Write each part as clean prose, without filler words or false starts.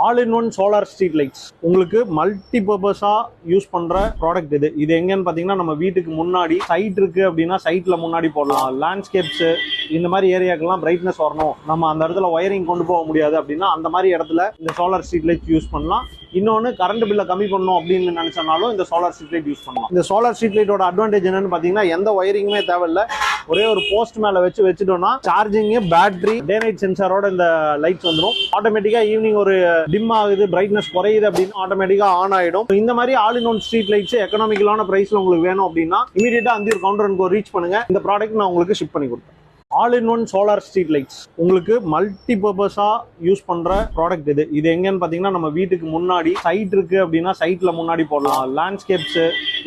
all-in-one solar street lights உங்களுக்கு multi பர்பஸா use பண்ற product இது எங்கன்னு பாத்தீங்கன்னா நம்ம வீட்டுக்கு முன்னாடி சைட் இருக்கு அப்படின்னா சைட்ல முன்னாடி போடலாம். லேண்ட்ஸ்கேப்ஸ் இந்த மாதிரி ஏரியாக்கெல்லாம் பிரைட்னஸ் வரணும், நம்ம அந்த இடத்துல ஒயரிங் கொண்டு போக முடியாது அப்படின்னா அந்த மாதிரி இடத்துல இந்த சோலார் ஸ்ட்ரீட் லைட் யூஸ் பண்ணலாம். இன்னொன்று கரண்ட் பில்லை கம்மி பண்ணணும் அப்படின்னு நினைச்சனாலும் இந்த சோலார் ஸ்ட்ரீட் லைட் யூஸ் பண்ணலாம். இந்த சோலார் ஸ்ட்ரீட் லைட்டோட அட்வான்டேஜ் என்னன்னு பாத்தீங்கன்னா எந்த ஒயரிங்குமே தேவையில்லை, ஒரே ஒரு போஸ்ட் மேல வச்சுட்டோம்னா சார்ஜிங், பேட்டரி, டே நைட் சென்சாரோட இந்த லைட்ஸ் வந்துடும். ஆட்டோமேட்டிக்கா ஈவினிங் ஒரு டிம் ஆகுது, பிரைட்னஸ் குறையுது அப்படின்னு ஆட்டோமேட்டிக்கா ஆன் ஆயிடும். இந்த மாதிரி all in one street lights எக்கனாமிக்கலான பிரைஸ்ல உங்களுக்கு வேணும் அப்படின்னா இமீடியட்டா அந்தியூர் கவுண்டர் ரீச் பண்ணுங்க. இந்த ப்ராடக்ட் நான் உங்களுக்கு ஷிப் பண்ணி கொடுத்தேன். all-in-one solar street lights உங்களுக்கு மல்டி பர்பஸா யூஸ் பண்ற ப்ராடக்ட் இது எங்கன்னு பாத்தீங்கன்னா நம்ம வீட்டுக்கு முன்னாடி சைட் இருக்கு அப்படின்னா சைட்ல முன்னாடி போடலாம். லேண்ட்ஸ்கேப்ஸ்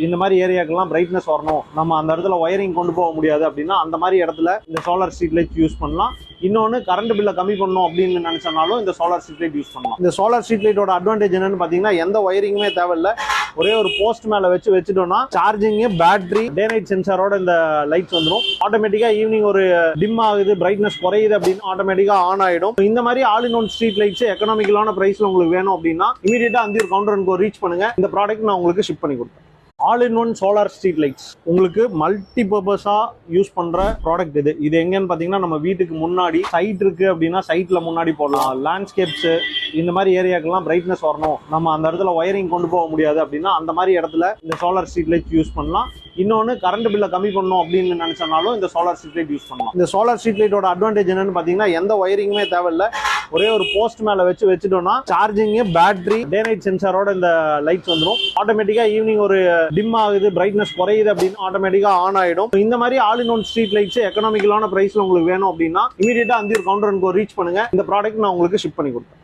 இந்த மாதிரி ஏரியாக்கெல்லாம் பிரைட்னஸ் வரணும், நம்ம அந்த இடத்துல ஒயரிங் கொண்டு போக முடியாது அப்படின்னா அந்த மாதிரி இடத்துல இந்த சோலார் ஸ்ட்ரீட் லைட் யூஸ் பண்ணலாம். இன்னொன்று கரண்ட் பில்லை கம்மி பண்ணணும் அப்படின்னு நினைச்சனாலும் இந்த சோலார் ஸ்ட்ரீட் லைட் யூஸ் பண்ணலாம். இந்த சோலார் ஸ்ட்ரீட் லைட்டோட அட்வான்டேஜ் என்னன்னு பாத்தீங்கன்னா எந்த ஒயரிங்குமே தேவையில்லை, ஒரே ஒரு போஸ்ட் மேல வச்சுட்டோம்னா சார்ஜிங், பேட்டரி, டே நைட் சென்சாரோட இந்த லைட்ஸ் வந்துடும். ஆட்டோமேட்டிக்கா ஈவினிங் ஒரு டிம் ஆகுது, பிரைட்னஸ் குறையுது அப்படின்னு ஆட்டோமேட்டிக்கா ஆன் ஆயிடும். இந்த மாதிரி all in one street lights எக்கனாமிக்கலான பிரைஸ்ல உங்களுக்கு வேணும் அப்படின்னா இமீடியட்டா அந்தியூர் கவுண்டர் ரீச் பண்ணுங்க. இந்த ப்ராடக்ட் நான் உங்களுக்கு ஷிப் பண்ணி கொடுத்தேன். all-in-one solar street lights உங்களுக்கு மல்டி பர்பஸா யூஸ் பண்ற ப்ராடக்ட் இது எங்கன்னு பாத்தீங்கன்னா நம்ம வீட்டுக்கு முன்னாடி சைட் இருக்கு அப்படின்னா சைட்ல முன்னாடி போடலாம். லேண்ட்ஸ்கேப்ஸ் இந்த மாதிரி ஏரியாக்கெல்லாம் பிரைட்னஸ் வரணும், நம்ம அந்த இடத்துல ஒயரிங் கொண்டு போக முடியாது அப்படின்னா அந்த மாதிரி இடத்துல இந்த சோலார் ஸ்ட்ரீட் லைட் யூஸ் பண்ணலாம். இன்னொன்று கரண்ட் பில்லை கம்மி பண்ணணும் அப்படின்னு நினைச்சனாலும் இந்த சோலார் ஸ்ட்ரீட் லைட் யூஸ் பண்ணலாம். இந்த சோலார் ஸ்ட்ரீட் லைட்டோட அட்வான்டேஜ் என்னன்னு பாத்தீங்கன்னா எந்த ஒயரிங்குமே தேவையில்லை, ஒரே ஒரு போஸ்ட் மேல வச்சுட்டோம்னா சார்ஜிங், பேட்டரி, டே நைட் சென்சாரோட இந்த லைட்ஸ் வந்துடும். ஆட்டோமேட்டிக்கா ஈவினிங் ஒரு டிம் ஆகுது, பிரைட்னஸ் குறையுது அப்படின்னு ஆட்டோமேட்டிக்கா ஆன் ஆயிடும். இந்த மாதிரி all in one street lights எக்கனாமிக்கலான பிரைஸ்ல உங்களுக்கு வேணும் அப்படின்னா இமீடியட்டா அந்தியூர் கவுண்டர் ரீச் பண்ணுங்க. இந்த ப்ராடக்ட் நான் உங்களுக்கு ஷிப் பண்ணி கொடுத்தேன்.